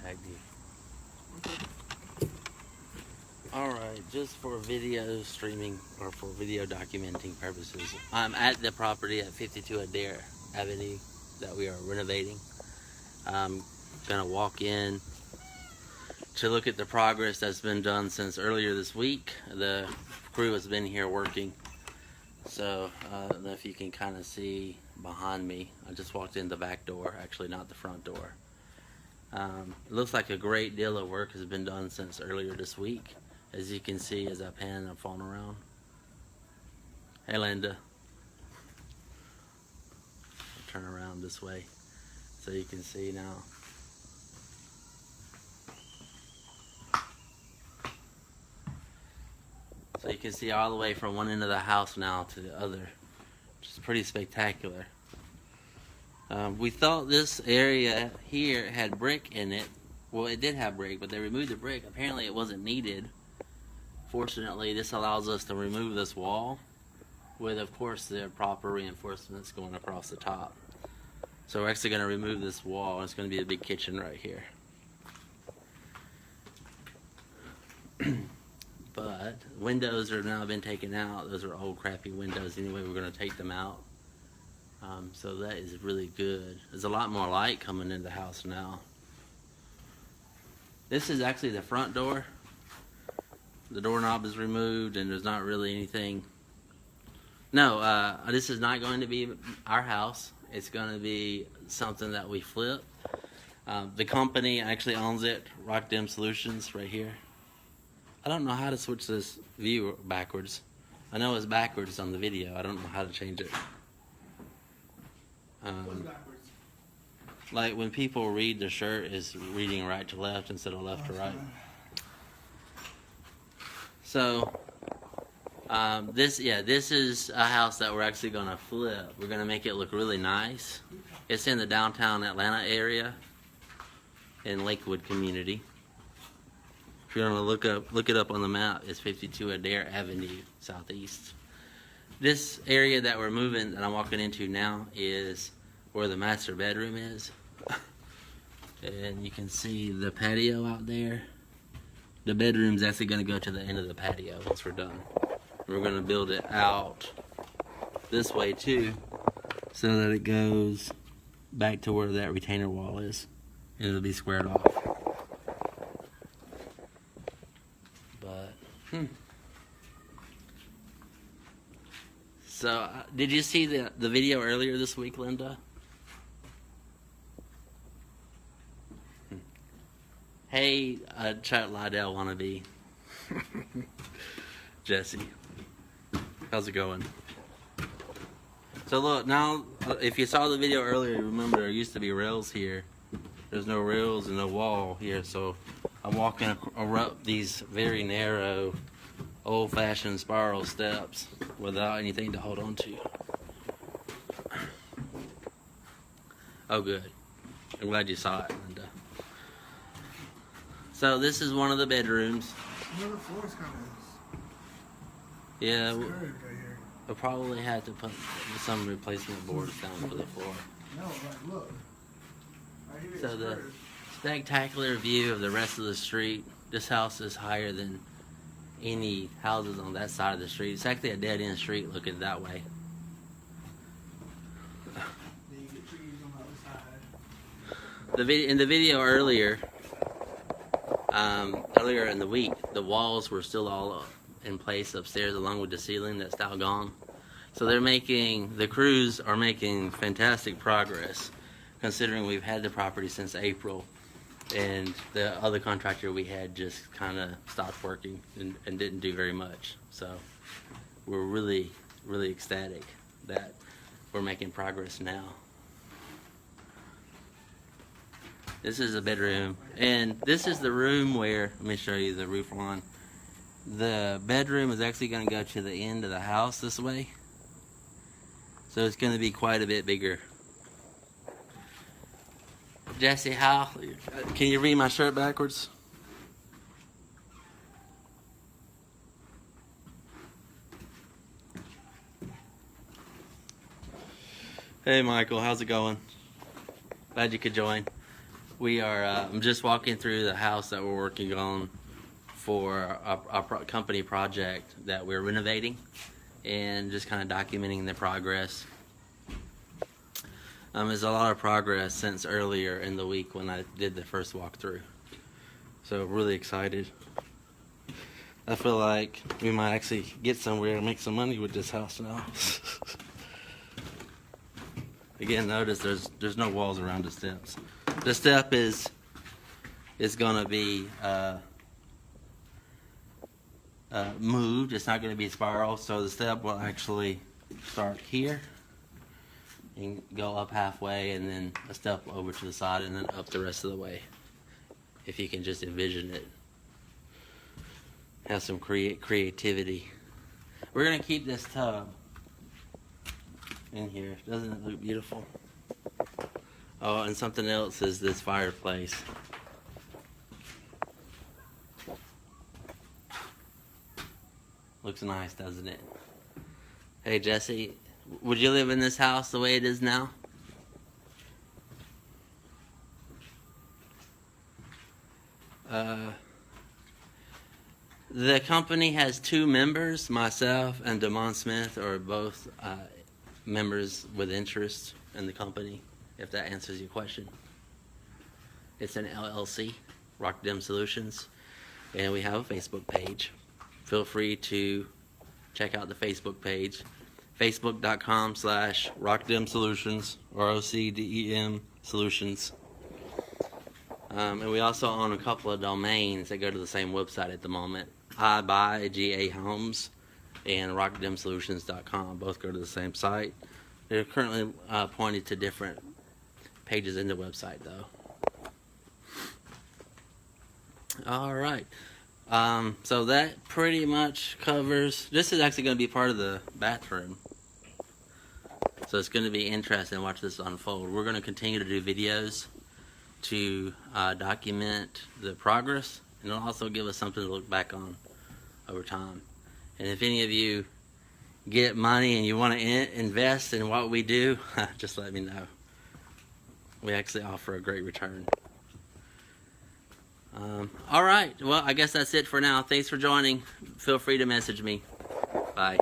tagged you. Alright, just for video streaming or for video documenting purposes, I'm at the property at 52 Adair Ave that we are renovating. I'm gonna walk in to look at the progress that's been done since earlier this week. The crew has been here working, so I don't know if you can kind of see behind me. I just walked in the back door, actually not the front door. It looks like a great deal of work has been done since earlier this week. As you can see, as I pan and phone around. Hey, Linda. I'll turn around this way so you can see now. So you can see all the way from one end of the house now to the other, which is pretty spectacular. We thought this area here had brick in it. Well, it did have brick, but they removed the brick. Apparently it wasn't needed. Fortunately, this allows us to remove this wall with, of course, the proper reinforcements going across the top. So we're actually going to remove this wall, and it's going to be a big kitchen right here. But windows have now been taken out. Those are old crappy windows anyway. We're going to take them out. So that is really good. There's a lot more light coming into the house now. This is actually the front door. The doorknob is removed and there's not really anything. No, this is not going to be our house. It's going to be something that we flip. The company actually owns it, Rock Dem Solutions, right here. I don't know how to switch this view backwards. I know it's backwards on the video. I don't know how to change it. What's backwards? Like when people read, the shirt is reading right to left instead of left to right. So, this is a house that we're actually going to flip. We're going to make it look really nice. It's in the downtown Atlanta area in Lakewood community. If you want to look it up on the map, it's 52 Adair Avenue, southeast. This area that we're moving, that I'm walking into now, is where the master bedroom is. And you can see the patio out there. The bedroom's actually going to go to the end of the patio once we're done. We're going to build it out this way too, so that it goes back to where that retainer wall is. And it'll be squared off. But, So, did you see the video earlier this week, Linda? Hey, Chuck Liddell wannabe. Jesse. How's it going? So look, now, if you saw the video earlier, remember there used to be rails here. There's no rails and no wall here, so I'm walking up these very narrow, old-fashioned spiral steps without anything to hold on to. Oh, good. I'm glad you saw it, Linda. So this is one of the bedrooms. The floor's kind of Yeah, curved right here. we'll probably have to put some replacement boards down for the floor. No, like look. Right here So it's the curved. spectacular view of the rest of the street. This house is higher than any houses on that side of the street. It's actually a dead-end street looking that way. Then you get trees on the other side. In the video earlier in the week, the walls were still all in place upstairs along with the ceiling that's now gone. So the crews are making fantastic progress, considering we've had the property since April, and the other contractor we had just kind of stopped working and didn't do very much. So we're really, really ecstatic that we're making progress now. This is a bedroom, and this is the room where, let me show you the roof line. The bedroom is actually going to go to the end of the house this way. So it's going to be quite a bit bigger. Jesse, can you read my shirt backwards? Hey Michael, how's it going? Glad you could join. We are, I'm just walking through the house that we're working on for a company project that we're renovating, and just kind of documenting the progress. There's a lot of progress since earlier in the week when I did the first walkthrough. So really excited. I feel like we might actually get somewhere and make some money with this house now. Again, notice there's no walls around the steps. The step is going to be moved. It's not going to be spiral, so the step will actually start here and go up halfway, and then a step over to the side, and then up the rest of the way. If you can just envision it. Have some creativity. We're going to keep this tub in here. Doesn't it look beautiful? Oh, and something else is this fireplace. Looks nice, doesn't it? Hey, Jesse, would you live in this house the way it is now? The company has 2 members. Myself and Damon Smith are both members with interest in the company, if that answers your question. It's an LLC, Rock Dem Solutions, and we have a Facebook page. Feel free to check out the Facebook page, facebook.com/rockdemsolutions, ROCDEM Solutions. And we also own a couple of domains that go to the same website at the moment. I buy GA Homes and rockdemsolutions.com. Both go to the same site. They're currently pointed to different pages in the website, though. All right. So that pretty much covers. This is actually going to be part of the bathroom. So it's going to be interesting to watch this unfold. We're going to continue to do videos to document the progress, and it'll also give us something to look back on over time. And if any of you get money and you want to invest in what we do, just let me know. We actually offer a great return. All right, well, I guess that's it for now. Thanks for joining. Feel free to message me. Bye.